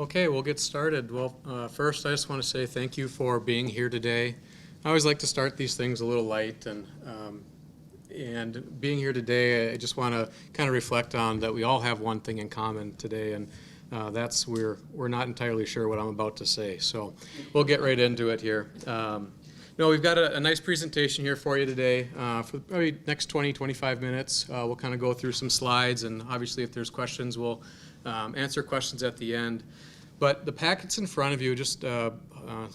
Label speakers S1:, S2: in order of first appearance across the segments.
S1: Okay, we'll get started. Well, first I just want to say thank you for being here today. I always like to start these things a little light, and being here today, I just want to kind of reflect on that we all have one thing in common today, and that's we're not entirely sure what I'm about to say. So we'll get right into it here. No, we've got a nice presentation here for you today. For probably next 20, 25 minutes, we'll kind of go through some slides, and obviously if there's questions, we'll answer questions at the end. But the packets in front of you, just a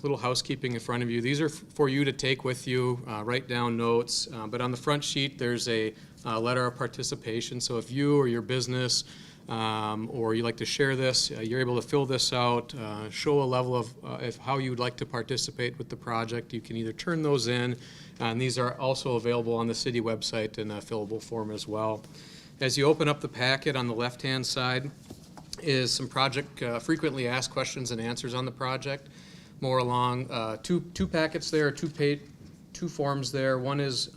S1: little housekeeping in front of you, these are for you to take with you, write down notes. But on the front sheet, there's a letter of participation. So if you or your business or you like to share this, you're able to fill this out, show a level of how you would like to participate with the project. You can either turn those in, and these are also available on the city website in a fillable form as well. As you open up the packet on the left-hand side, is some project frequently asked questions and answers on the project. More along two packets there, two forms there. One is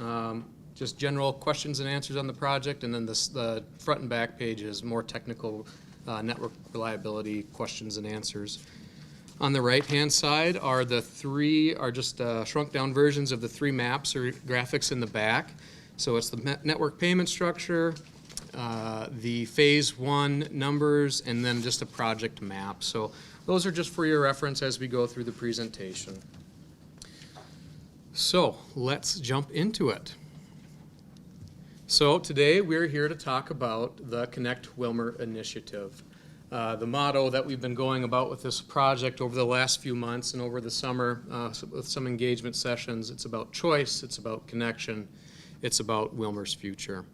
S1: just general questions and answers on the project, and then the front and back page is more technical network reliability questions and answers. On the right-hand side are just shrunk down versions of the three maps or graphics in the back. So it's the network payment structure, the phase one numbers, and then just a project map. So those are just for your reference as we go through the presentation. So let's jump into it. So today we're here to talk about the Connect Willmar initiative. The motto that we've been going about with this project over the last few months and over the summer with some engagement sessions, it's about choice, it's about connection, it's about Willmar's future.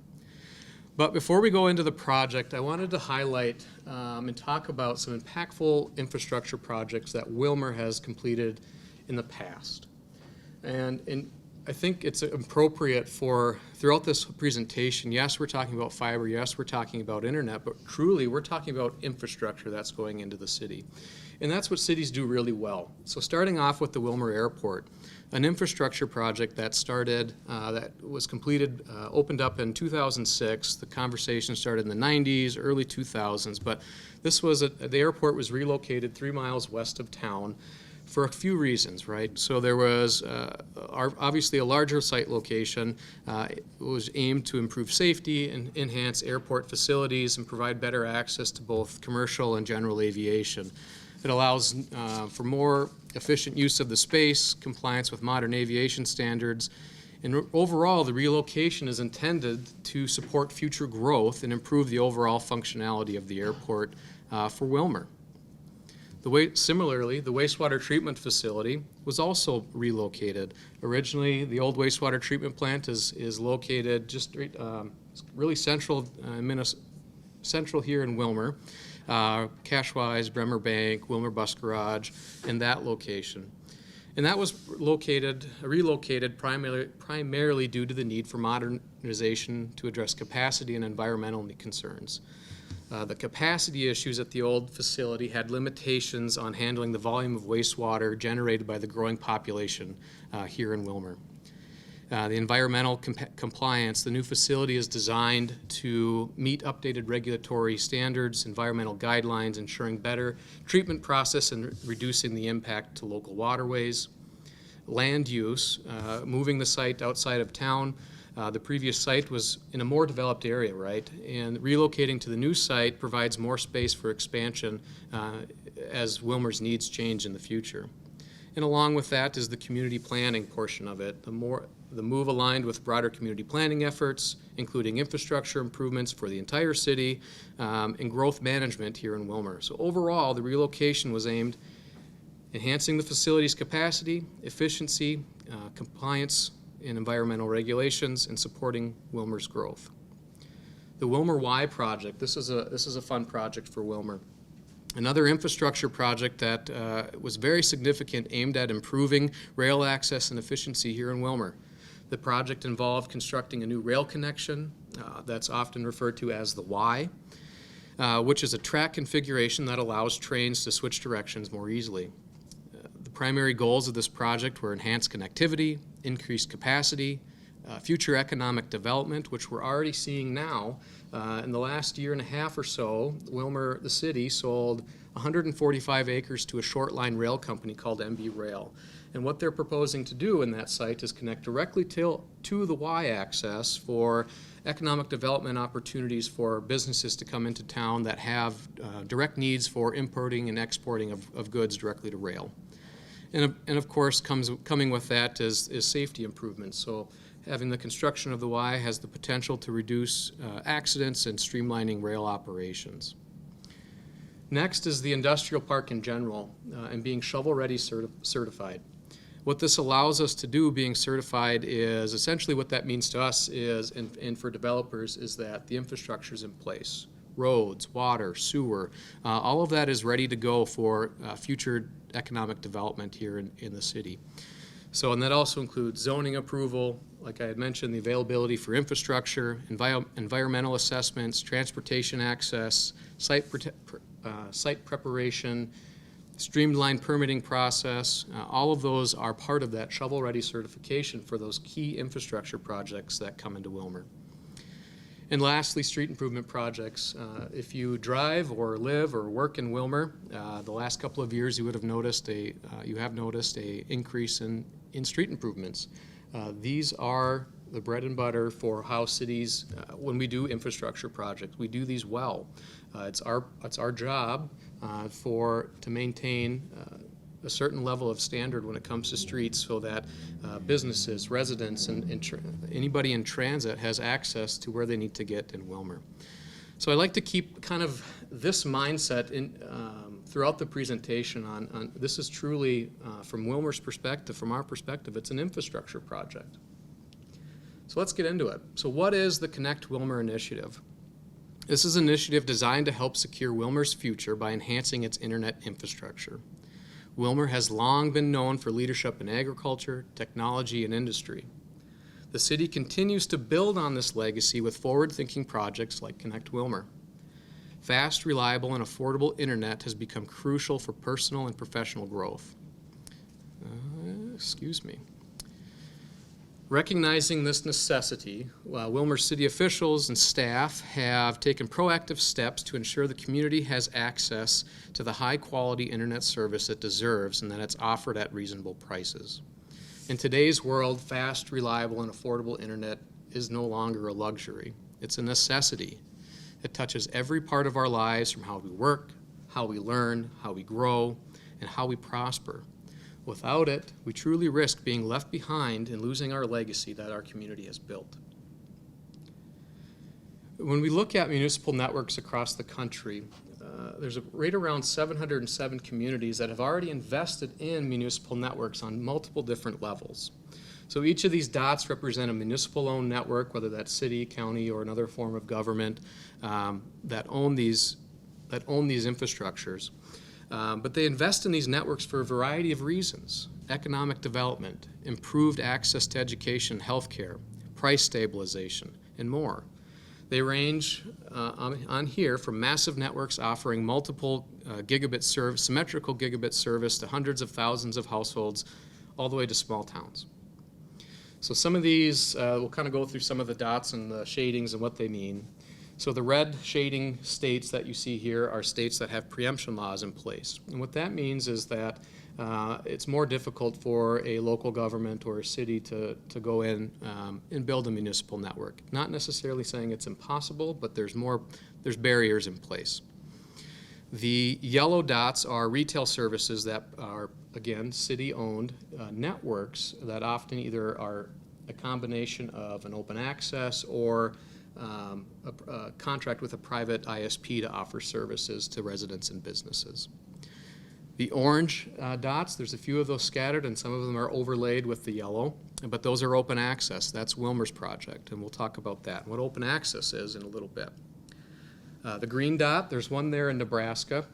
S1: But before we go into the project, I wanted to highlight and talk about some impactful infrastructure projects that Willmar has completed in the past. And I think it's appropriate for, throughout this presentation, yes, we're talking about fiber, yes, we're talking about internet, but truly we're talking about infrastructure that's going into the city. And that's what cities do really well. So starting off with the Willmar Airport, an infrastructure project that was completed, opened up in 2006. The conversation started in the 90s, early 2000s, but the airport was relocated 3 miles west of town for a few reasons, right? So there was obviously a larger site location. It was aimed to improve safety and enhance airport facilities and provide better access to both commercial and general aviation. It allows for more efficient use of the space, compliance with modern aviation standards, and overall the relocation is intended to support future growth and improve the overall functionality of the airport for Willmar. Similarly, the wastewater treatment facility was also relocated. Originally, the old wastewater treatment plant is located just really central here in Willmar. Cashwise, Bremer Bank, Willmar Bus Garage, and that location. And that was relocated primarily due to the need for modernization to address capacity and environmental concerns. The capacity issues at the old facility had limitations on handling the volume of wastewater generated by the growing population here in Willmar. The environmental compliance, the new facility is designed to meet updated regulatory standards, environmental guidelines, ensuring better treatment process and reducing the impact to local waterways. Land use, moving the site outside of town. The previous site was in a more developed area, right? And relocating to the new site provides more space for expansion as Willmar's needs change in the future. And along with that is the community planning portion of it. The move aligned with broader community planning efforts, including infrastructure improvements for the entire city and growth management here in Willmar. So overall, the relocation was aimed at enhancing the facility's capacity, efficiency, compliance and environmental regulations, and supporting Willmar's growth. The Willmar Y project, this is a fun project for Willmar. Another infrastructure project that was very significant, aimed at improving rail access and efficiency here in Willmar. The project involved constructing a new rail connection that's often referred to as the Y, which is a track configuration that allows trains to switch directions more easily. The primary goals of this project were enhanced connectivity, increased capacity, future economic development, which we're already seeing now. In the last year and a half or so, Willmar, the city, sold 145 acres to a short line rail company called MB Rail. And what they're proposing to do in that site is connect directly to the Y-axis for economic development opportunities for businesses to come into town that have direct needs for importing and exporting of goods directly to rail. And of course, coming with that is safety improvements. So having the construction of the Y has the potential to reduce accidents and streamlining rail operations. Next is the industrial park in general and being shovel-ready certified. What this allows us to do, being certified, is essentially what that means to us is, and for developers, is that the infrastructure is in place. Roads, water, sewer, all of that is ready to go for future economic development here in the city. So, and that also includes zoning approval, like I had mentioned, the availability for infrastructure, environmental assessments, transportation access, site preparation, streamlined permitting process. All of those are part of that shovel-ready certification for those key infrastructure projects that come into Willmar. And lastly, street improvement projects. If you drive or live or work in Willmar, the last couple of years you would have noticed a increase in street improvements. These are the bread and butter for how cities, when we do infrastructure projects, we do these well. It's our job to maintain a certain level of standard when it comes to streets, so that businesses, residents, and anybody in transit has access to where they need to get in Willmar. So I like to keep kind of this mindset throughout the presentation on this is truly, from Willmar's perspective, from our perspective, it's an infrastructure project. So let's get into it. So what is the Connect Willmar initiative? This is an initiative designed to help secure Willmar's future by enhancing its internet infrastructure. Willmar has long been known for leadership in agriculture, technology, and industry. The city continues to build on this legacy with forward-thinking projects like Connect Willmar. Fast, reliable, and affordable internet has become crucial for personal and professional growth. Recognizing this necessity, Willmar city officials and staff have taken proactive steps to ensure the community has access to the high-quality internet service it deserves and that it's offered at reasonable prices. In today's world, fast, reliable, and affordable internet is no longer a luxury. It's a necessity. It touches every part of our lives, from how we work, how we learn, how we grow, and how we prosper. Without it, we truly risk being left behind and losing our legacy that our community has built. When we look at municipal networks across the country, there's right around 707 communities that have already invested in municipal networks on multiple different levels. So each of these dots represent a municipal-owned network, whether that's city, county, or another form of government that own these infrastructures. But they invest in these networks for a variety of reasons: economic development, improved access to education, healthcare, price stabilization, and more. They range on here from massive networks offering multiple symmetrical gigabit service to hundreds of thousands of households, all the way to small towns. So some of these, we'll kind of go through some of the dots and the shadings and what they mean. So the red shading states that you see here are states that have preemption laws in place. And what that means is that it's more difficult for a local government or a city to go in and build a municipal network. Not necessarily saying it's impossible, but there's barriers in place. The yellow dots are retail services that are, again, city-owned networks that often either are a combination of an open access or a contract with a private ISP to offer services to residents and businesses. The orange dots, there's a few of those scattered, and some of them are overlaid with the yellow, but those are open access. That's Willmar's project, and we'll talk about that, what open access is in a little bit. The green dot, there's one there in Nebraska.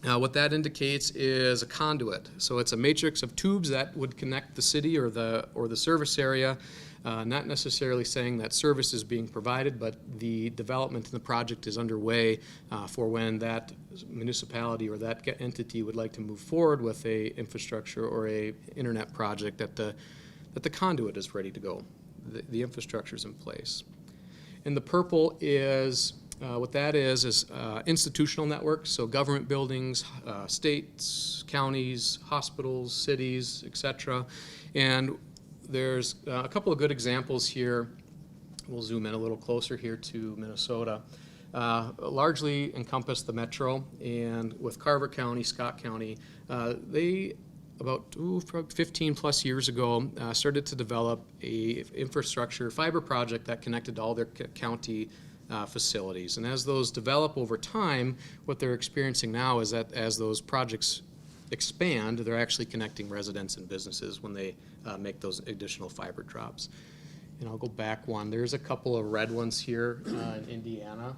S1: What that indicates is a conduit. So it's a matrix of tubes that would connect the city or the service area. Not necessarily saying that service is being provided, but the development in the project is underway for when that municipality or that entity would like to move forward with a infrastructure or a internet project that the conduit is ready to go. The infrastructure is in place. And the purple is What that is institutional networks, so government buildings, states, counties, hospitals, cities, etc. And there's a couple of good examples here. We'll zoom in a little closer here to Minnesota. Largely encompass the metro, and with Carver County, Scott County, they about 15 plus years ago started to develop a infrastructure fiber project that connected all their county facilities. And as those develop over time, what they're experiencing now is that as those projects expand, they're actually connecting residents and businesses when they make those additional fiber drops. And I'll go back one. There's a couple of red ones here in Indiana.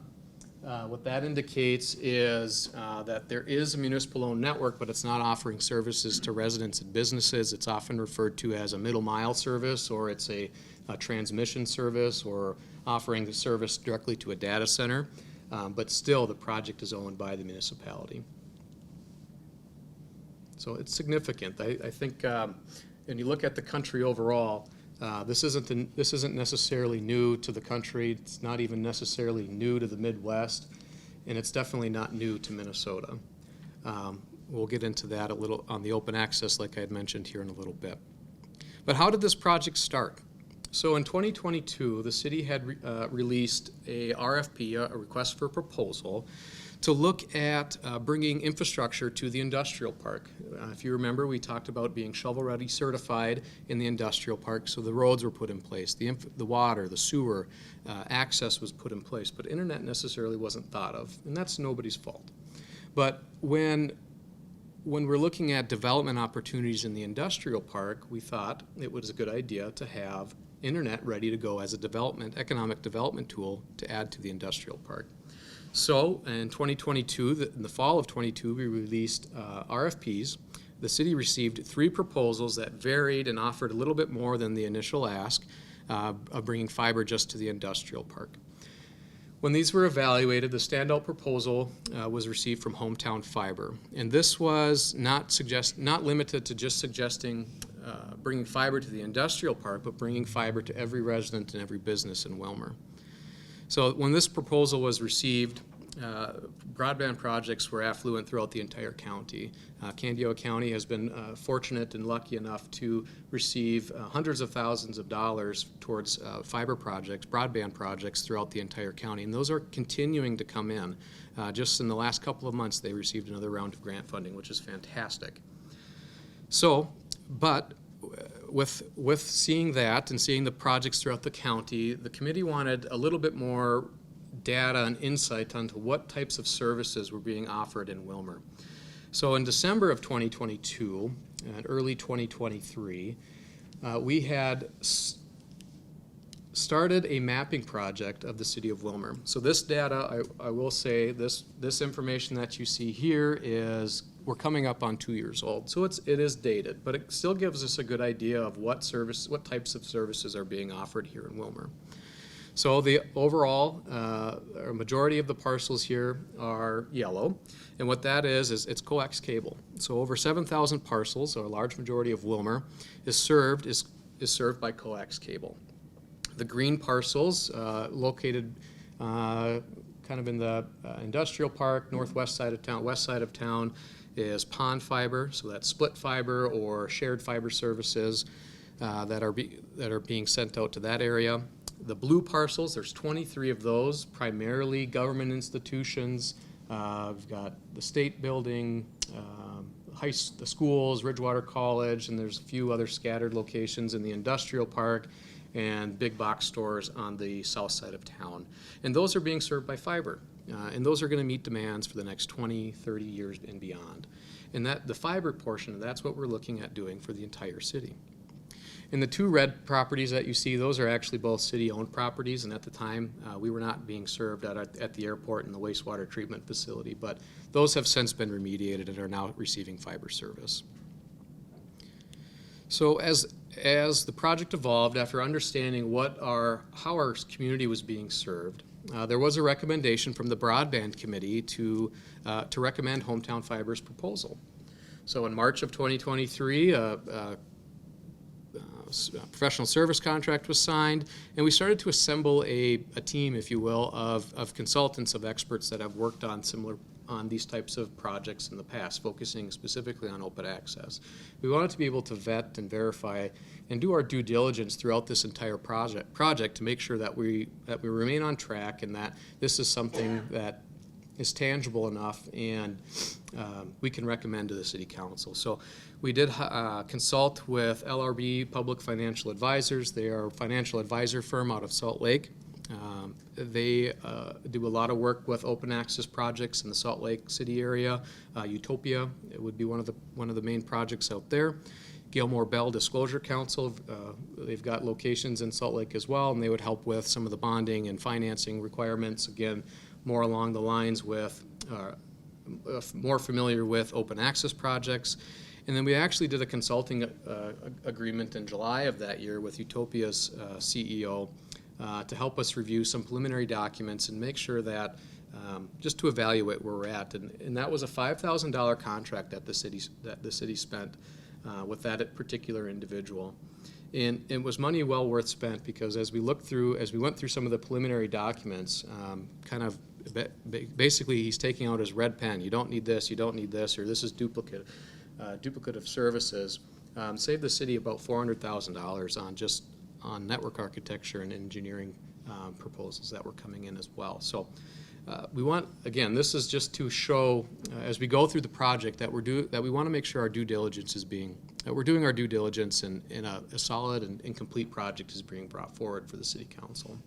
S1: What that indicates is that there is a municipal-owned network, but it's not offering services to residents and businesses. It's often referred to as a middle-mile service, or it's a transmission service, or offering the service directly to a data center. But still, the project is owned by the municipality. So it's significant. I think when you look at the country overall, this isn't necessarily new to the country. It's not even necessarily new to the Midwest, and it's definitely not new to Minnesota. We'll get into that a little on the open access, like I had mentioned here in a little bit. But how did this project start? So in 2022, the city had released a RFP, a request for proposal, to look at bringing infrastructure to the industrial park. If you remember, we talked about being shovel-ready certified in the industrial park, so the roads were put in place, the water, the sewer, access was put in place, but internet necessarily wasn't thought of, and that's nobody's fault. But when we're looking at development opportunities in the industrial park, we thought it was a good idea to have internet ready to go as a economic development tool to add to the industrial park. So in 2022, in the fall of 22, we released RFPs. The city received 3 proposals that varied and offered a little bit more than the initial ask of bringing fiber just to the industrial park. When these were evaluated, the standout proposal was received from Hometown Fiber. And this was not limited to just suggesting bringing fiber to the industrial park, but bringing fiber to every resident and every business in Willmar. So when this proposal was received, broadband projects were affluent throughout the entire county. Candiota County has been fortunate and lucky enough to receive hundreds of thousands of dollars towards fiber projects, broadband projects throughout the entire county, and those are continuing to come in. Just in the last couple of months, they received another round of grant funding, which is fantastic. So, but with seeing that and seeing the projects throughout the county, the committee wanted a little bit more data and insight onto what types of services were being offered in Willmar. So in December of 2022 and early 2023, we had started a mapping project of the city of Willmar. So this data, I will say, this information that you see here is, we're coming up on 2 years old, so it is dated, but it still gives us a good idea of what types of services are being offered here in Willmar. So the overall, a majority of the parcels here are yellow, and what that is it's coax cable. So over 7,000 parcels, or a large majority of Willmar, is served by coax cable. The green parcels located kind of in the industrial park, northwest side of town, west side of town, is pond fiber, so that's split fiber or shared fiber services that are being sent out to that area. The blue parcels, there's 23 of those, primarily government institutions. We've got the state building, the schools, Ridgewater College, and there's a few other scattered locations in the industrial park and big box stores on the south side of town. And those are being served by fiber. And those are going to meet demands for the next 20, 30 years and beyond. And the fiber portion, that's what we're looking at doing for the entire city. And the 2 red properties that you see, those are actually both city-owned properties, and at the time, we were not being served at the airport and the wastewater treatment facility, but those have since been remediated and are now receiving fiber service. So as the project evolved, after understanding how our community was being served, there was a recommendation from the Broadband Committee to recommend Hometown Fiber's proposal. So in March of 2023, professional service contract was signed, and we started to assemble a team, if you will, of consultants, of experts that have worked on these types of projects in the past, focusing specifically on open access. We wanted to be able to vet and verify and do our due diligence throughout this entire project to make sure that we remain on track and that this is something that is tangible enough and we can recommend to the City Council. So we did consult with LRB Public Financial Advisors. They are a financial advisor firm out of Salt Lake. They do a lot of work with open access projects in the Salt Lake City area. Utopia, it would be one of the main projects out there. Gilmore Bell Disclosure Council, they've got locations in Salt Lake as well, and they would help with some of the bonding and financing requirements. Again, more along the lines with, more familiar with open access projects. And then we actually did a consulting agreement in July of that year with Utopia's CEO to help us review some preliminary documents and make sure that, just to evaluate where we're at. And that was a $5,000 contract that the city spent with that particular individual. And it was money well worth spent because as we went through some of the preliminary documents, basically he's taking out his red pen. You don't need this, or this is duplicative services. Saved the city about $400,000 on network architecture and engineering proposals that were coming in as well. So this is just to show as we go through the project that we want to make sure our due diligence we're doing our due diligence and a solid and complete project is being brought forward for the City Council.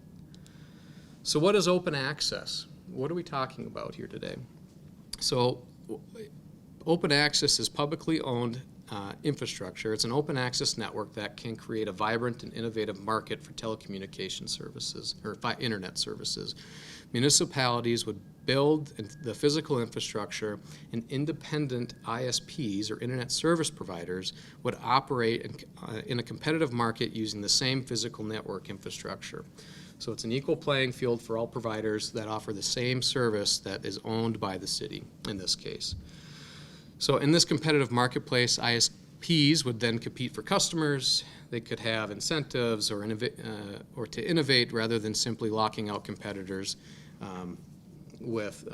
S1: So what is open access? What are we talking about here today? So open access is publicly owned infrastructure. It's an open access network that can create a vibrant and innovative market for telecommunication services or internet services. Municipalities would build the physical infrastructure, and independent ISPs or internet service providers would operate in a competitive market using the same physical network infrastructure. So it's an equal playing field for all providers that offer the same service that is owned by the city in this case. So in this competitive marketplace, ISPs would then compete for customers. They could have incentives or to innovate rather than simply locking out competitors with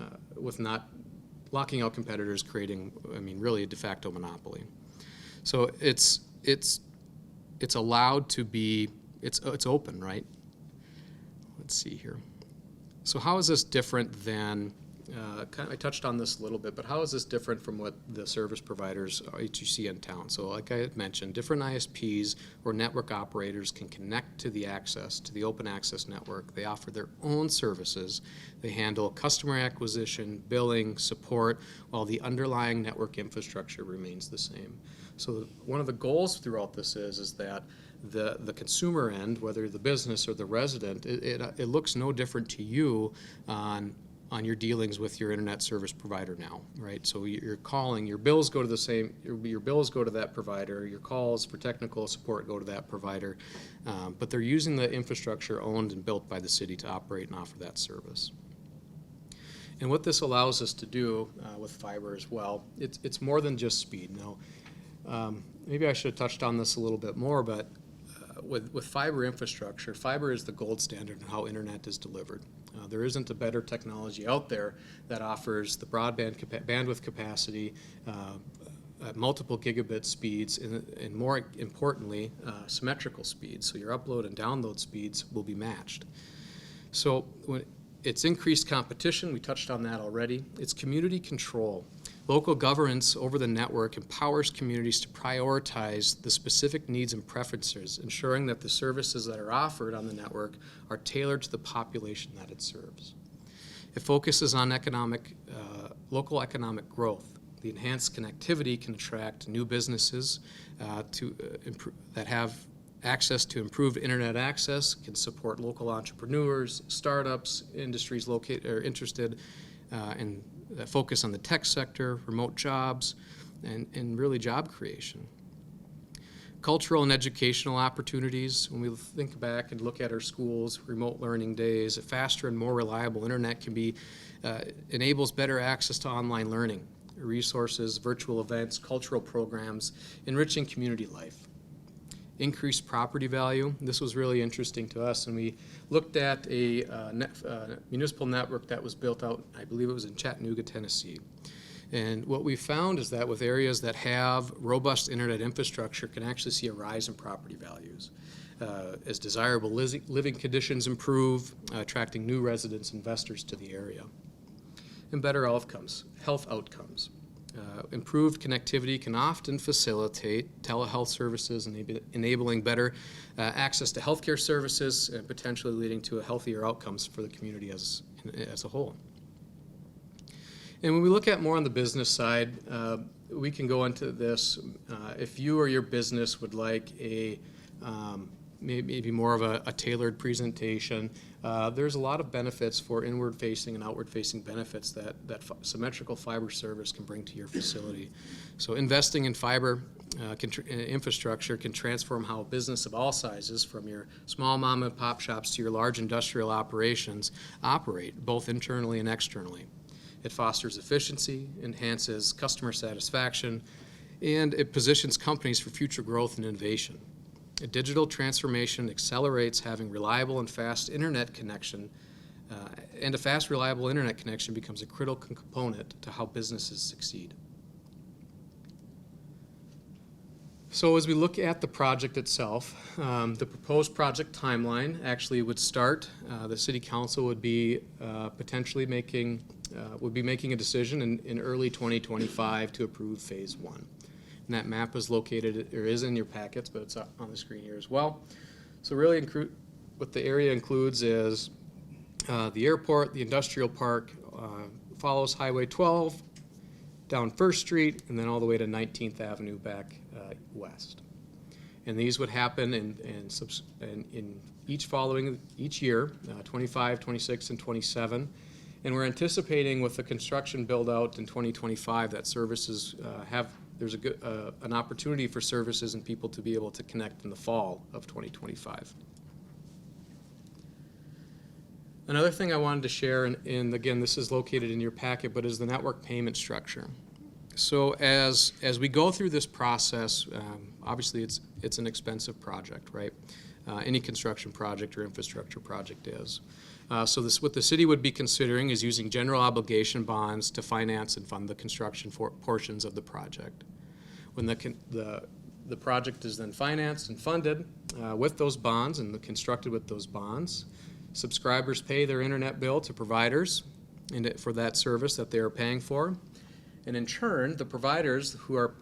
S1: not locking out competitors, creating, really a de facto monopoly. So it's allowed to be, it's open, right? Let's see here. So how is this different than, I touched on this a little bit, but how is this different from what the service providers you see in town? So like I had mentioned, different ISPs or network operators can connect to the open access network. They offer their own services. They handle customer acquisition, billing, support, while the underlying network infrastructure remains the same. So one of the goals throughout this is that the consumer end, whether the business or the resident, it looks no different to you on your dealings with your internet service provider now, right? So you're calling, your bills go to your bills go to that provider, your calls for technical support go to that provider, but they're using the infrastructure owned and built by the city to operate and offer that service. And what this allows us to do with fiber as well, it's more than just speed. Now, maybe I should have touched on this a little bit more, but with fiber infrastructure, fiber is the gold standard in how internet is delivered. There isn't a better technology out there that offers the broadband bandwidth capacity at multiple gigabit speeds and more importantly, symmetrical speeds. So your upload and download speeds will be matched. So it's increased competition. We touched on that already. It's community control. Local governance over the network empowers communities to prioritize the specific needs and preferences, ensuring that the services that are offered on the network are tailored to the population that it serves. It focuses on local economic growth. The enhanced connectivity can attract new businesses that have access to improved internet access, can support local entrepreneurs, startups, industries interested in that focus on the tech sector, remote jobs, and really job creation. Cultural and educational opportunities. When we think back and look at our schools, remote learning days, a faster and more reliable internet enables better access to online learning, resources, virtual events, cultural programs, enriching community life. increased property value. This was really interesting to us, and we looked at a municipal network that was built out, I believe it was in Chattanooga, Tennessee. And what we found is that with areas that have robust internet infrastructure can actually see a rise in property values as desirable living conditions improve, attracting new residents, investors to the area. And better health outcomes. Improved connectivity can often facilitate telehealth services, enabling better access to healthcare services and potentially leading to healthier outcomes for the community as a whole. And when we look at more on the business side, we can go into this. If you or your business would like maybe more of a tailored presentation, there's a lot of benefits for inward-facing and outward-facing benefits that symmetrical fiber service can bring to your facility. So investing in fiber infrastructure can transform how a business of all sizes, from your small mom and pop shops to your large industrial operations, operate, both internally and externally. It fosters efficiency, enhances customer satisfaction, and it positions companies for future growth and innovation. A digital transformation accelerates having reliable and fast internet connection, and a fast, reliable internet connection becomes a critical component to how businesses succeed. So as we look at the project itself, the proposed project timeline actually would start. The City Council would be potentially making a decision in early 2025 to approve Phase 1. And that map is located, or is in your packets, but it's on the screen here as well. So really what the area includes is the airport, the industrial park, follows Highway 12, down 1st Street, and then all the way to 19th Avenue back west. And these would happen in each year, 25, 26, and 27. And we're anticipating with the construction build out in 2025 that services there's an opportunity for services and people to be able to connect in the fall of 2025. Another thing I wanted to share, and again, this is located in your packet, but is the network payment structure. So as we go through this process, obviously it's an expensive project, right? Any construction project or infrastructure project is. So what the city would be considering is using general obligation bonds to finance and fund the construction portions of the project. When the project is then financed and funded with those bonds and constructed with those bonds, subscribers pay their internet bill to providers for that service that they are paying for. And in turn, the providers who are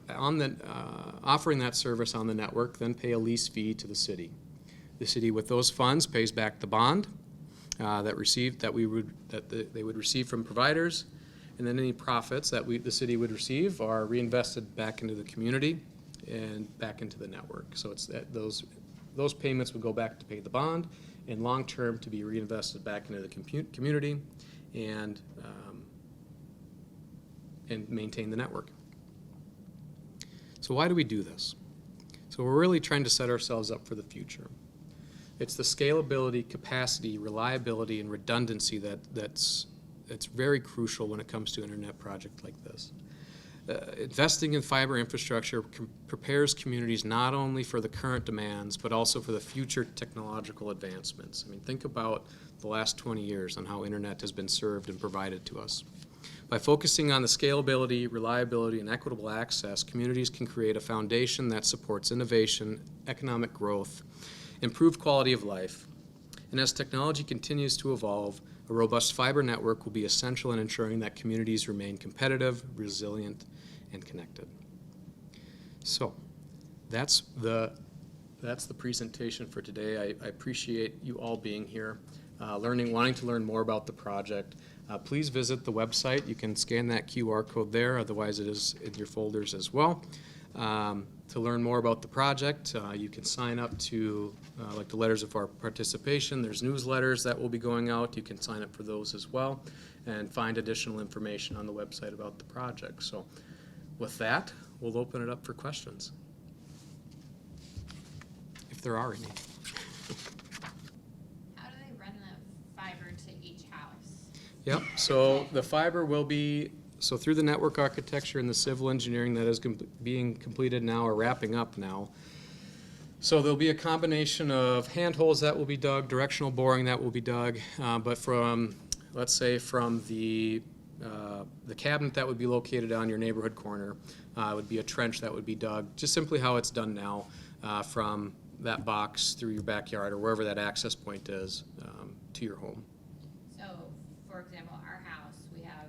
S1: offering that service on the network then pay a lease fee to the city. The city, with those funds, pays back the bond they would receive from providers, and then any profits that the city would receive are reinvested back into the community and back into the network. So it's that those payments would go back to pay the bond, and long term to be reinvested back into the community and maintain the network. So why do we do this? So we're really trying to set ourselves up for the future. It's the scalability, capacity, reliability, and redundancy that's very crucial when it comes to an internet project like this. Investing in fiber infrastructure prepares communities not only for the current demands, but also for the future technological advancements. I mean, think about the last 20 years on how internet has been served and provided to us. By focusing on the scalability, reliability, and equitable access, communities can create a foundation that supports innovation, economic growth, improved quality of life. And as technology continues to evolve, a robust fiber network will be essential in ensuring that communities remain competitive, resilient, and connected. So that's the presentation for today. I appreciate you all being here, wanting to learn more about the project. Please visit the website. You can scan that QR code there, otherwise it is in your folders as well. To learn more about the project, you can sign up to like the letters of our participation. There's newsletters that will be going out. You can sign up for those as well and find additional information on the website about the project. So with that, we'll open it up for questions, if there are any.
S2: How do they run the fiber to each house?
S1: Yep, so the fiber will be through the network architecture and the civil engineering that is being completed now or wrapping up now, So there'll be a combination of handholds that will be dug, directional boring that will be dug, but from, let's say, from the cabinet that would be located on your neighborhood corner, would be a trench that would be dug, just simply how it's done now, from that box through your backyard or wherever that access point is to your home.
S2: So, for example, our house, we have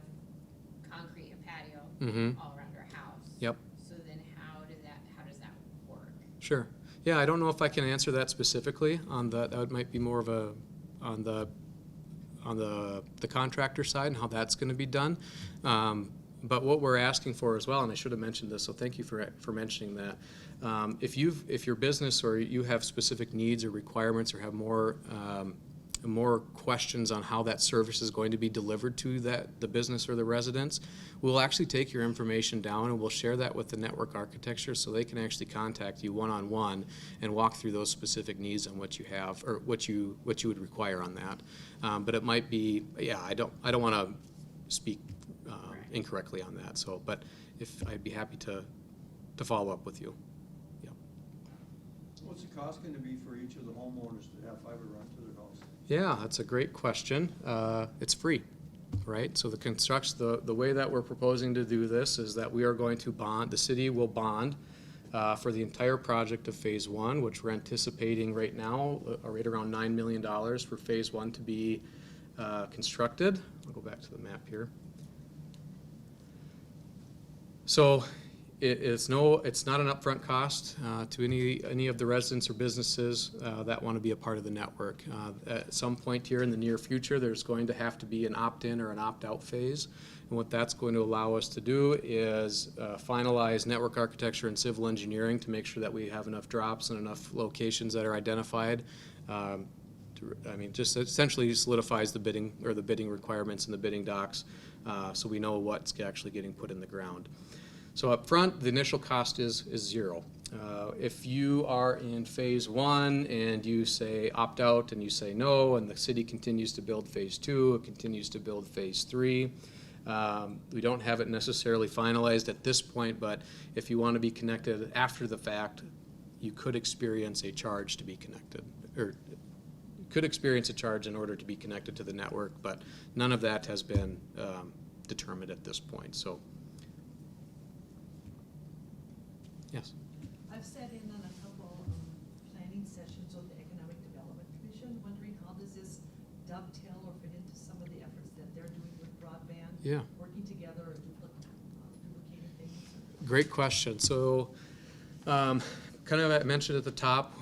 S2: concrete and patio
S1: Mm-hmm.
S2: all around our house.
S1: Yep.
S2: So then how does that work?
S1: Sure. Yeah, I don't know if I can answer that specifically on that might be more of a, on the contractor side and how that's going to be done. But what we're asking for as well, and I should have mentioned this, so thank you for mentioning that. If your business or you have specific needs or requirements or have more questions on how that service is going to be delivered to the business or the residents, we'll actually take your information down and we'll share that with the network architecture so they can actually contact you one-on-one and walk through those specific needs on what you have or what you would require on that. But it might be, yeah, I don't want to speak incorrectly on that. So, but I'd be happy to follow up with you. Yeah.
S3: What's the cost going to be for each of the homeowners to have fiber run to their house?
S1: Yeah, that's a great question. It's free, right? So the way that we're proposing to do this is that we are going to bond, the city will bond for the entire project of phase one, which we're anticipating right now, right around $9 million for phase one to be constructed. I'll go back to the map here. So it's not an upfront cost to any of the residents or businesses that want to be a part of the network. At some point here in the near future, there's going to have to be an opt-in or an opt-out phase. And what that's going to allow us to do is finalize network architecture and civil engineering to make sure that we have enough drops and enough locations that are identified. Just essentially solidifies the bidding or the bidding requirements and the bidding docs so we know what's actually getting put in the ground. So up front, the initial cost is zero. If you are in phase one and you say opt out and you say no, and the city continues to build phase two, it continues to build phase three, we don't have it necessarily finalized at this point, but if you want to be connected after the fact, you could experience a charge to be connected, or could experience a charge in order to be connected to the network, but none of that has been determined at this point. So. Yes.
S4: I've sat in on a couple planning sessions with the Economic Development Commission, wondering how does this dovetail or fit into some of the efforts that they're doing with broadband?
S1: Yeah.
S4: Working together or duplicating things?
S1: Great question. So, kind of I mentioned at the top,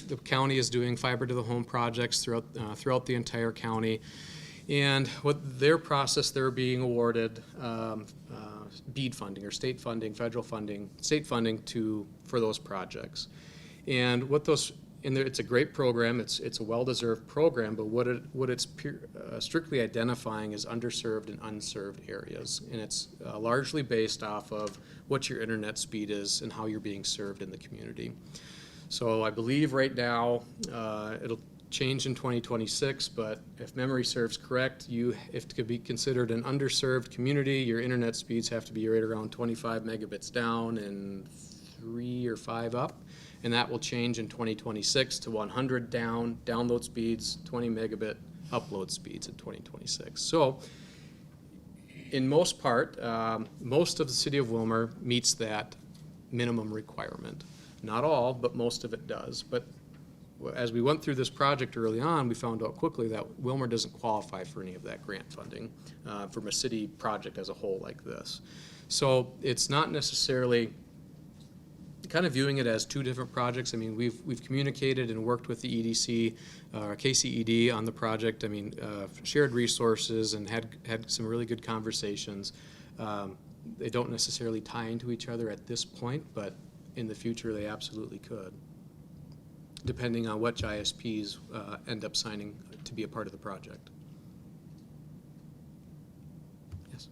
S1: the county is doing fiber to the home projects throughout the entire county. And what their process, they're being awarded BEAD funding or state funding, federal funding, state funding for those projects. And it's a great program. It's a well-deserved program. But what it's strictly identifying is underserved and unserved areas, and it's largely based off of what your internet speed is and how you're being served in the community. So I believe right now it'll change in 2026, but if memory serves correct, if to be considered an underserved community, your internet speeds have to be right around 25 megabits down and 3 or 5 up, and that will change in 2026 to 100 download speeds, 20 megabit upload speeds in 2026. So in most part, most of the city of Willmar meets that minimum requirement. Not all, but most of it does. But as we went through this project early on, we found out quickly that Willmar doesn't qualify for any of that grant funding from a city project as a whole like this. So it's not necessarily kind of viewing it as two different projects. I mean, we've communicated and worked with the EDC, KCED on the project. I mean, shared resources and had some really good conversations. They don't necessarily tie into each other at this point, but in the future they absolutely could, depending on which ISPs end up signing to be a part of the project. Yes?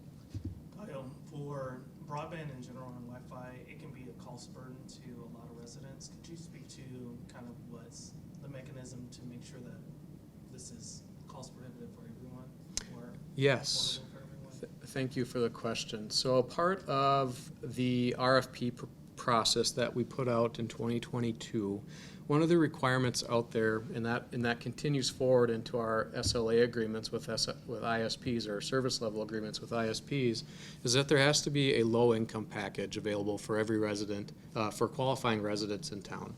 S5: For broadband in general and Wi-Fi, it can be a cost burden to a lot of residents. Could you speak to kind of what's the mechanism to make sure that this is cost prohibitive for everyone or
S1: Yes.
S5: affordable for everyone?
S1: Thank you for the question. So a part of the RFP process that we put out in 2022, one of the requirements out there, and that continues forward into our SLA agreements with ISPs, or service level agreements with ISPs, is that there has to be a low-income package available for every resident, for qualifying residents in town.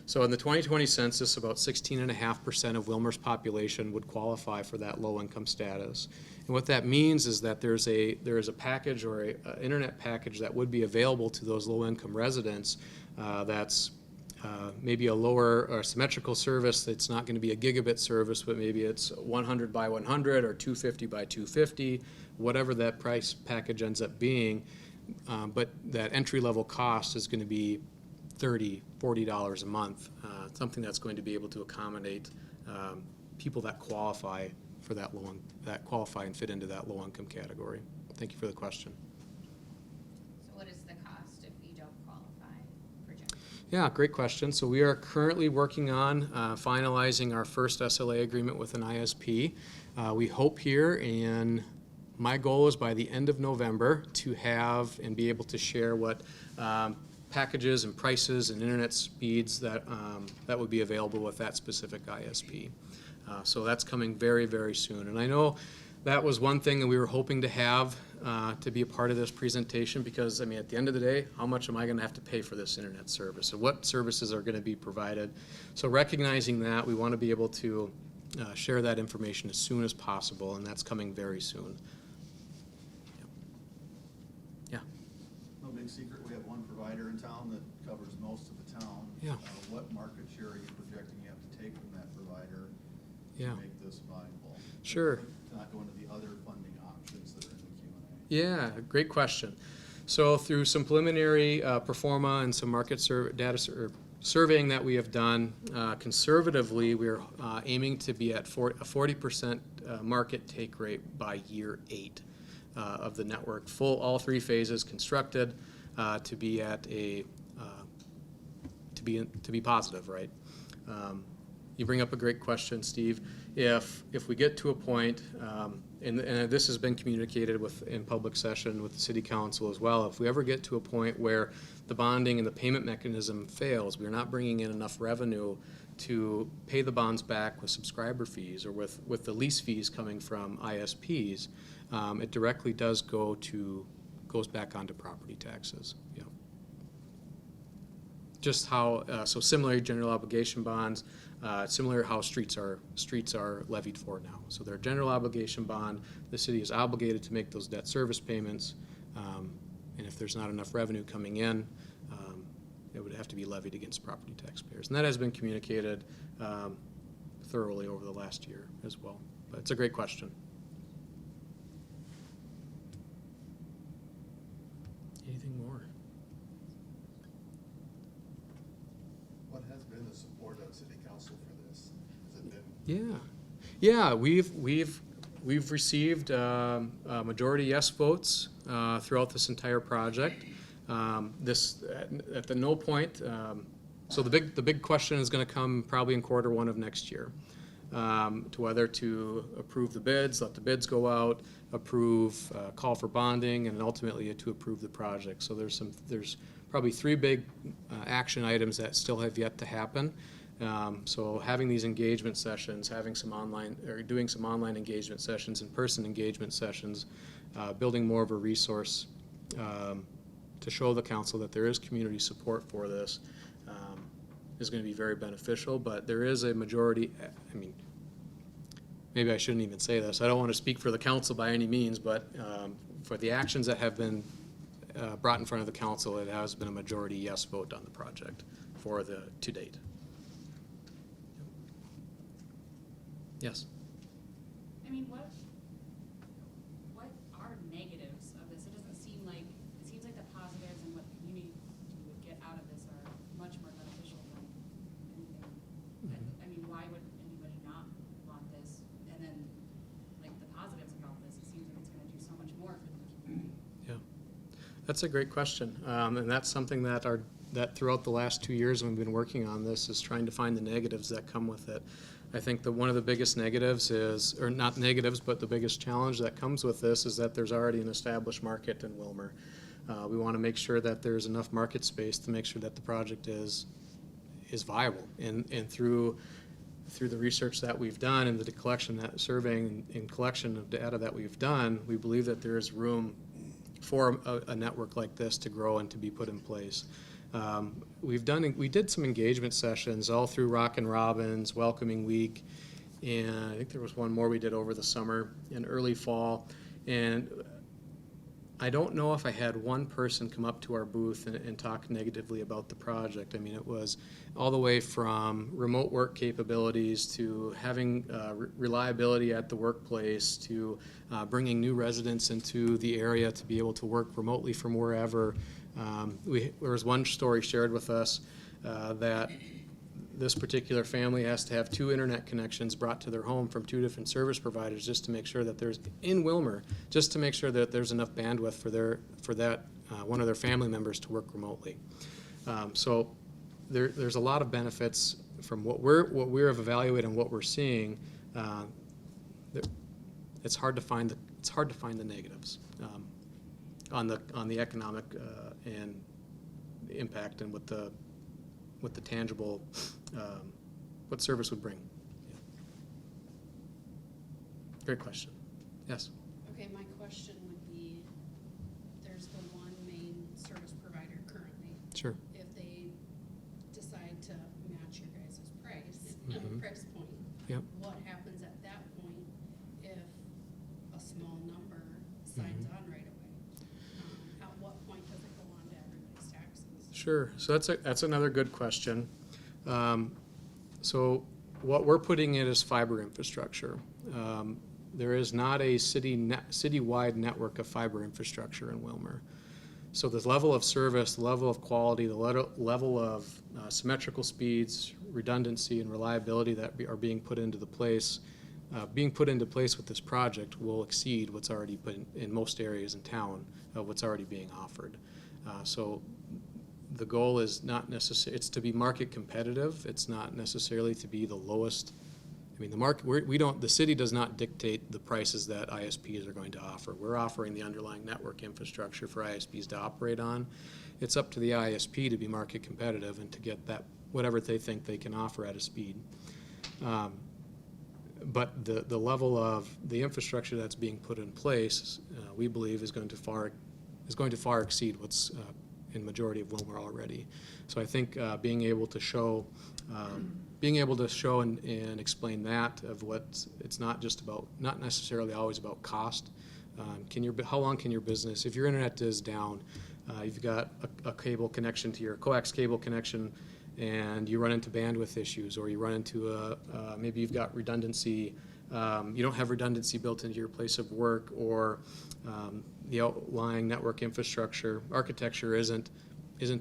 S1: So in the 2020 census, about 16.5% of Willmar's population would qualify for that low-income status. And what that means is that there is a package, or a internet package, that would be available to those low-income residents that's maybe a lower or symmetrical service. It's not going to be a gigabit service, but maybe it's 100 by 100 or 250 by 250, whatever that price package ends up being. But that entry-level cost is going to be $30, $40 a month, something that's going to be able to accommodate people that qualify for that qualify and fit into that low-income category. Thank you for the question.
S2: So what is the cost if you don't qualify for Jeff?
S1: Yeah, great question. So we are currently working on finalizing our first SLA agreement with an ISP. We hope here, and my goal is by the end of November to have and be able to share what packages and prices and internet speeds that would be available with that specific ISP. So that's coming very, very soon. And I know that was one thing that we were hoping to have to be a part of this presentation, because, I mean, at the end of the day, how much am I going to have to pay for this internet service? And what services are going to be provided? So recognizing that, we want to be able to share that information as soon as possible, and that's coming very soon. Yeah.
S6: No big secret, we have one provider in town that covers most of the town.
S1: Yeah.
S6: What market share are you projecting you have to take from that provider
S1: Yeah.
S6: to make this viable?
S1: Sure.
S6: To not go into the other funding options that are in the Q&A.
S1: Yeah, great question. So through some preliminary pro forma and some market surveying that we have done, conservatively, we're aiming to be at a 40% market take rate by year 8 of the network, all 3 phases constructed, to be at a to be positive, right? You bring up a great question, Steve. If we get to a point, and this has been communicated in public session with the city council as well, if we ever get to a point where the bonding and the payment mechanism fails, we're not bringing in enough revenue to pay the bonds back with subscriber fees or with the lease fees coming from ISPs, it directly goes back onto property taxes. Yeah. Just how so similar general obligation bonds, similar how streets are levied for now. So they're a general obligation bond. The city is obligated to make those debt service payments, and if there's not enough revenue coming in, it would have to be levied against property taxpayers. And that has been communicated thoroughly over the last year as well. But it's a great question. Anything more?
S6: What has been the support of city council for this? Has it been?
S1: Yeah, we've received majority yes votes throughout this entire project. This at the no point. So the big question is going to come probably in Q1 of next year, to whether to approve the bids, let the bids go out, approve, call for bonding, and ultimately to approve the project. So there's probably 3 big action items that still have yet to happen. So having these engagement sessions, having some online, or doing some online engagement sessions, in-person engagement sessions, building more of a resource to show the council that there is community support for this is going to be very beneficial. But there is a majority, I mean, maybe I shouldn't even say this. I don't want to speak for the council by any means, but for the actions that have been brought in front of the council, it has been a majority yes vote on the project to date. Yes.
S7: I mean, what are negatives of this? It doesn't seem like, it seems like the positives and what the community would get out of this are much more beneficial than anything. I mean, why would anybody not want this? And then, like, the positives about this, it seems like it's gonna do so much more for the community.
S1: Yeah, that's a great question, and that's something that throughout the last 2 years when we've been working on this is trying to find the negatives that come with it. I think that one of the biggest negatives is, or not negatives, but the biggest challenge that comes with this is that there's already an established market in Willmar. We want to make sure that there's enough market space to make sure that the project is viable. And through the research that we've done and the collection, that surveying and collection of data that we've done, we believe that there is room for a network like this to grow and to be put in place. We did some engagement sessions all through Rockin' Robins, Welcoming Week, and I think there was one more we did over the summer and early fall. And I don't know if I had one person come up to our booth and talk negatively about the project. I mean, it was all the way from remote work capabilities to having reliability at the workplace to bringing new residents into the area to be able to work remotely from wherever. There was one story shared with us that this particular family has to have 2 internet connections brought to their home from 2 different service providers just to make sure that there's, in Willmar, just to make sure that there's enough bandwidth for that one of their family members to work remotely. So there's a lot of benefits from what we're evaluating and what we're seeing. It's hard to find the negatives on the economic and the impact and what the tangible, what service would bring. Yeah. Great question. Yes?
S8: Okay, my question would be, there's the one main service provider currently.
S1: Sure.
S8: If they decide to match your guys' price,
S1: Mhm.
S8: price point,
S1: Yep.
S8: what happens at that point if a small number signs on right away? At what point does it go on to everybody's taxes?
S1: Sure. So that's another good question. So what we're putting in is fiber infrastructure. There is not a citywide network of fiber infrastructure in Willmar. So the level of service, the level of quality, the level of symmetrical speeds, redundancy, and reliability that are being put into place with this project will exceed what's already been in most areas in town of what's already being offered. So the goal is not necessarily, it's to be market competitive. It's not necessarily to be the lowest. I mean, the market, the city does not dictate the prices that ISPs are going to offer. We're offering the underlying network infrastructure for ISPs to operate on. It's up to the ISP to be market competitive and to get that, whatever they think they can offer at a speed. But the level of the infrastructure that's being put in place, we believe is going to far exceed what's in majority of Willmar already. So I think being able to show and explain that of what it's not necessarily always about cost. How long can your business, if your internet is down, you've got a cable connection to your coax cable connection, and you run into bandwidth issues, or you run into maybe you've got redundancy, you don't have redundancy built into your place of work, or the outlying network infrastructure architecture isn't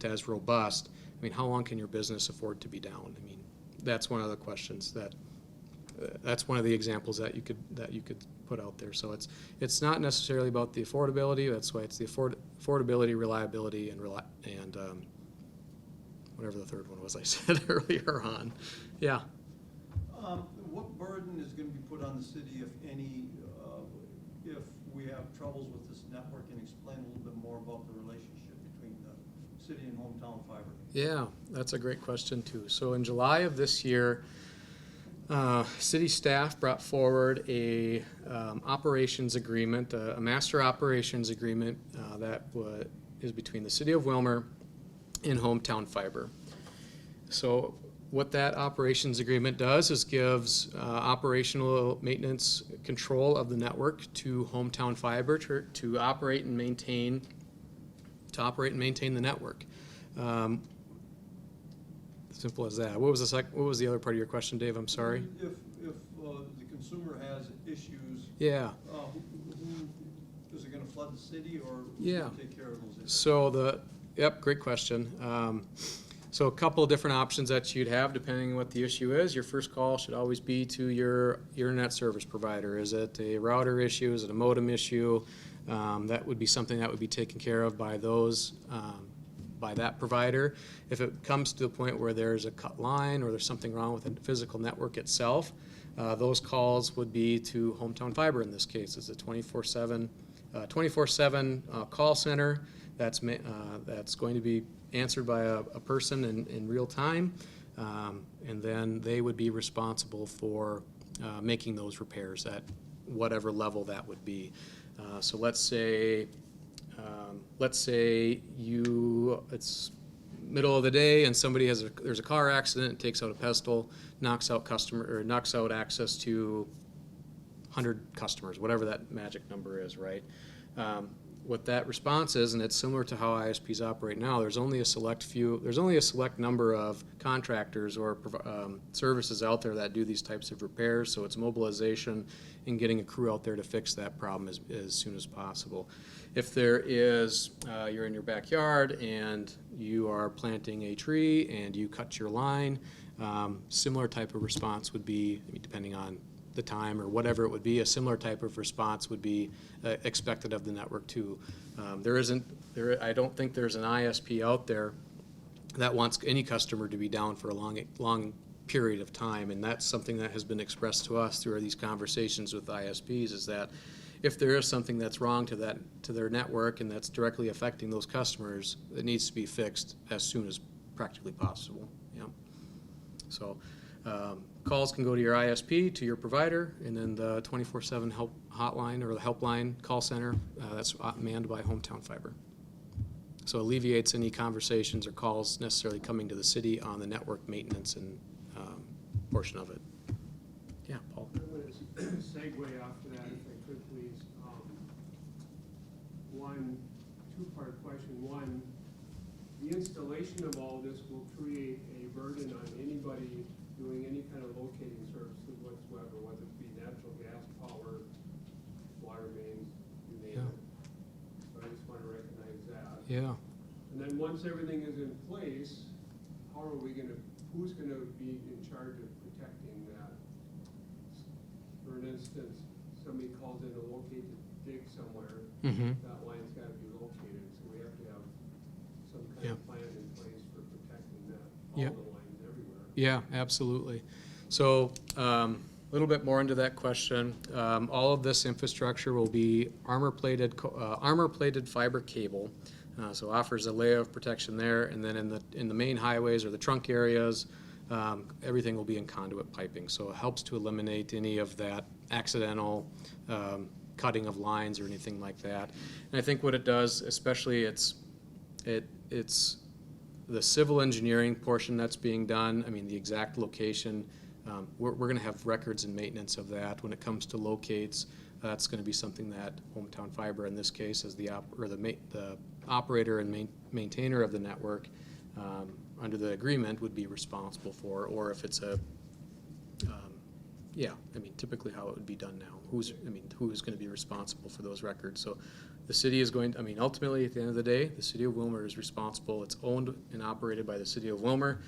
S1: as robust. I mean, how long can your business afford to be down? I mean, that's one of the questions that's one of the examples that you could put out there. So it's not necessarily about the affordability. That's why it's the affordability, reliability, and whatever the third one was I said earlier on. Yeah.
S3: What burden is going to be put on the city, if any, if we have troubles with this network, and explain a little bit more about the relationship between the city and hometown fiber? Yeah,
S1: that's a great question too. So in July of this year, city staff brought forward a operations agreement, a master operations agreement that is between the city of Willmar and hometown fiber. So what that operations agreement does is gives operational maintenance control of the network to hometown fiber to operate and maintain the network. Simple as that. What was the other part of your question, Dave? I'm sorry.
S3: If the consumer has issues,
S1: Yeah.
S3: Who is it going to flood the city, or
S1: Yeah.
S3: who take care of those issues?
S1: So great question. So a couple of different options that you'd have depending on what the issue is. Your first call should always be to your internet service provider. Is it a router issue? Is it a modem issue? That would be something that would be taken care of by by that provider. If it comes to the point where there's a cut line or there's something wrong with the physical network itself, those calls would be to hometown fiber in this case. It's a 24/7 call center that's going to be answered by a person in real time, and then they would be responsible for making those repairs at whatever level that would be. So let's say it's middle of the day and somebody there's a car accident, takes out a pestle, knocks out access to 100 customers, whatever that magic number is, right? What that response is, and it's similar to how ISPs operate now, there's only a select number of contractors or services out there that do these types of repairs, so it's mobilization and getting a crew out there to fix that problem as soon as possible. If there is, you're in your backyard and you are planting a tree and you cut your line, similar type of response would be, depending on the time or whatever it would be, a similar type of response would be expected of the network too. I don't think there's an ISP out there that wants any customer to be down for a long period of time, and that's something that has been expressed to us through these conversations with ISPs, is that if there is something that's wrong to their network and that's directly affecting those customers, it needs to be fixed as soon as practically possible. Yeah. So calls can go to your ISP, to your provider, and then the 24/7 help hotline or the helpline call center that's manned by Hometown Fiber. So it alleviates any conversations or calls necessarily coming to the city on the network maintenance and portion of it. Yeah, Paul.
S9: I'm going to segue off of that if I could, please. One two-part question. One, the installation of all this will create a burden on anybody doing any kind of locating services whatsoever, whether it be natural gas, power, water mains, you name it. So I just want to recognize that.
S1: Yeah.
S9: And then once everything is in place, how are we gonna, who's gonna be in charge of protecting that? For instance, somebody calls in to locate the dig somewhere,
S1: Mm-hmm.
S9: that line's gotta be located, so we have to have some kind
S1: Yeah.
S9: of plan in place for protecting that,
S1: Yeah.
S9: all the lines everywhere.
S1: Yeah, absolutely. So a little bit more into that question. All of this infrastructure will be armor-plated fiber cable. So offers a layer of protection there, and then in the main highways or the trunk areas, everything will be in conduit piping. So it helps to eliminate any of that accidental cutting of lines or anything like that. And I think what it does, especially it's the civil engineering portion that's being done. I mean, the exact location. We're going to have records and maintenance of that. When it comes to locates, that's going to be something that Hometown Fiber, in this case, as the operator and maintainer of the network, under the agreement, would be responsible for. Or if it's typically how it would be done now. Who is going to be responsible for those records? So the city is going to, ultimately, at the end of the day, the city of Willmar is responsible. It's owned and operated by the city of Willmar,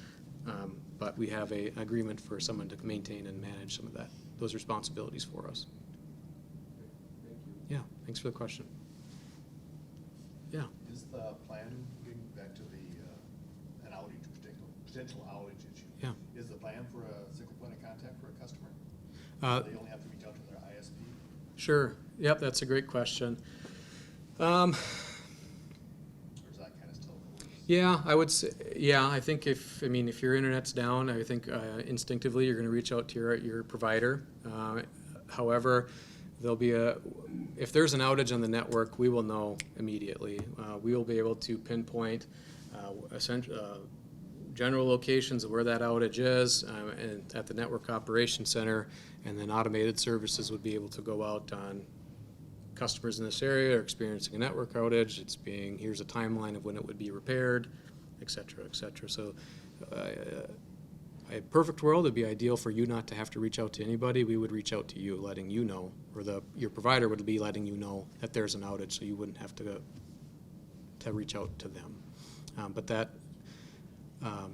S1: but we have an agreement for someone to maintain and manage some of those responsibilities for us.
S9: Thank you.
S1: Yeah, thanks for the question. Yeah.
S6: Is the plan, getting back to an outage, potential outage issue?
S1: Yeah.
S6: Is the plan for a single point of contact for a customer? They only have to reach out to their ISP?
S1: Sure. Yep, that's a great question.
S6: Or is that kind of still?
S1: Yeah, I would say, I think if your internet's down, I think instinctively you're going to reach out to your provider. However, if there's an outage on the network, we will know immediately. We will be able to pinpoint general locations of where that outage is and at the network operations center, and then automated services would be able to go out on customers in this area are experiencing a network outage. Here's a timeline of when it would be repaired, et cetera, et cetera. So a perfect world, it'd be ideal for you not to have to reach out to anybody. We would reach out to you, letting you know, or your provider would be letting you know that there's an outage, so you wouldn't have to reach out to them. But that,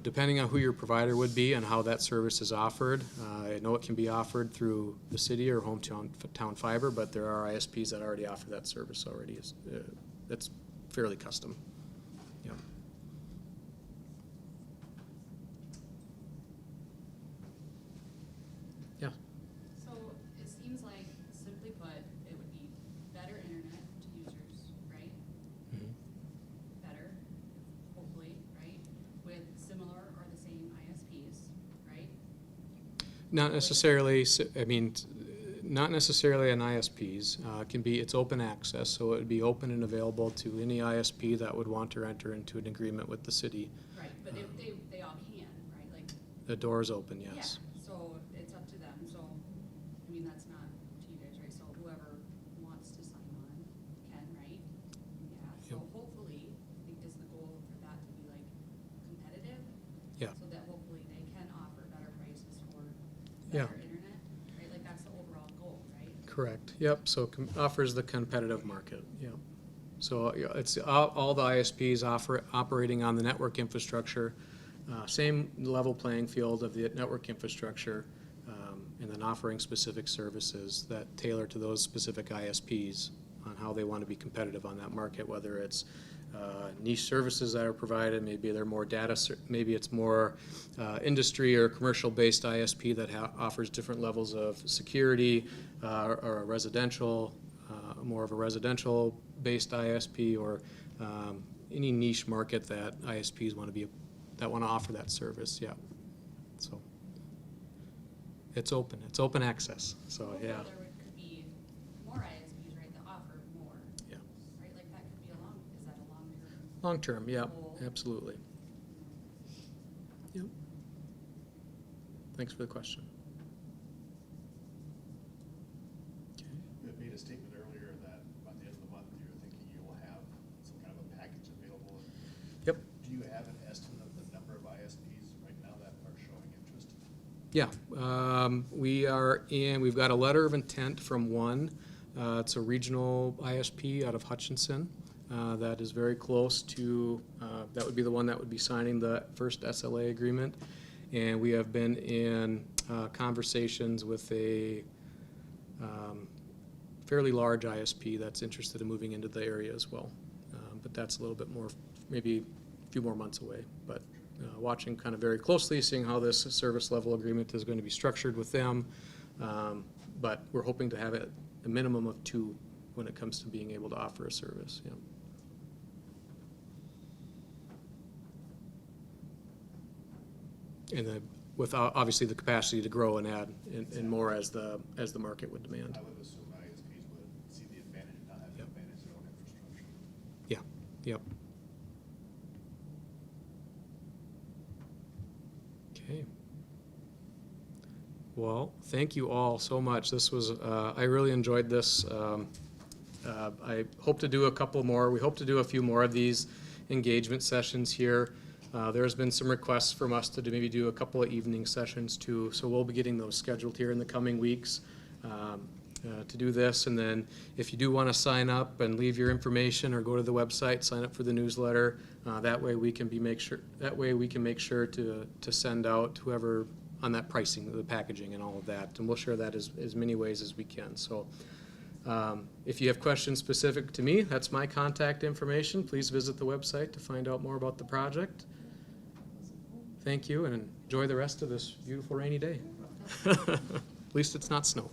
S1: depending on who your provider would be and how that service is offered, I know it can be offered through the city or Hometown Fiber, but there are ISPs that already offer that service already. That's fairly custom. Yeah. Yeah.
S7: So it seems like, simply put, it would be better internet to users, right?
S1: Mhm. Not necessarily, I mean, not necessarily on ISPs. It can be, it's open access, so it would be open and available to any ISP that would want to enter into an agreement with the city.
S7: Right, but if they all can, right, like,
S1: The door is open,
S7: yeah,
S1: yes.
S7: so it's up to them, so, I mean, that's not to you guys, right, so whoever wants to sign on can, right? Yeah, so
S1: Yep.
S7: hopefully, I think is the goal for that to be like competitive.
S1: Yeah.
S7: So that hopefully they can offer better prices for
S1: Yeah.
S7: better internet, right, like that's the overall goal, right?
S1: Correct, yep, so offers the competitive market, yep. So yeah, it's all the ISPs operating on the network infrastructure, same level playing field of the network infrastructure, and then offering specific services that tailor to those specific ISPs on how they want to be competitive on that market, whether it's niche services that are provided, maybe they're more maybe it's more industry or commercial-based ISP that offers different levels of security, or a residential, more of a residential-based ISP, or any niche market that ISPs want to offer that service, yeah. So it's open access, so
S7: Hopefully
S1: yeah,
S7: there could be more ISPs, right, that offer more,
S1: yeah.
S7: right, like that could be is that a long-term
S1: Long-term, yeah,
S7: goal?
S1: absolutely. Yep. Thanks for the question. Okay.
S6: You had made a statement earlier that by the end of the month, you're thinking you will have some kind of a package available.
S1: Yep.
S6: Do you have an estimate of the number of ISPs right now that are showing interest?
S1: Yeah, we've got a letter of intent from one. It's a regional ISP out of Hutchinson that is very close to, that would be the one that would be signing the first SLA agreement. And we have been in conversations with a fairly large ISP that's interested in moving into the area as well. But that's a little bit more, maybe a few more months away. But watching kind of very closely, seeing how this service level agreement is going to be structured with them. But we're hoping to have it a minimum of 2 when it comes to being able to offer a service. Yeah. And with obviously the capacity to grow and add and more as the market would demand.
S6: I would assume ISPs would see the advantage of not having to manage their own infrastructure.
S1: Yeah. Yep. Okay. Well, thank you all so much. This was, I really enjoyed this. I hope to do a couple more. We hope to do a few more of these engagement sessions here. There's been some requests from us to maybe do a couple of evening sessions too, so we'll be getting those scheduled here in the coming weeks to do this. And then if you do want to sign up and leave your information or go to the website, sign up for the newsletter. That way we can make sure to send out whoever on that pricing, the packaging and all of that, and we'll share that as many ways as we can. So if you have questions specific to me, that's my contact information. Please visit the website to find out more about the project. Thank you, and enjoy the rest of this beautiful rainy day. At least it's not snow.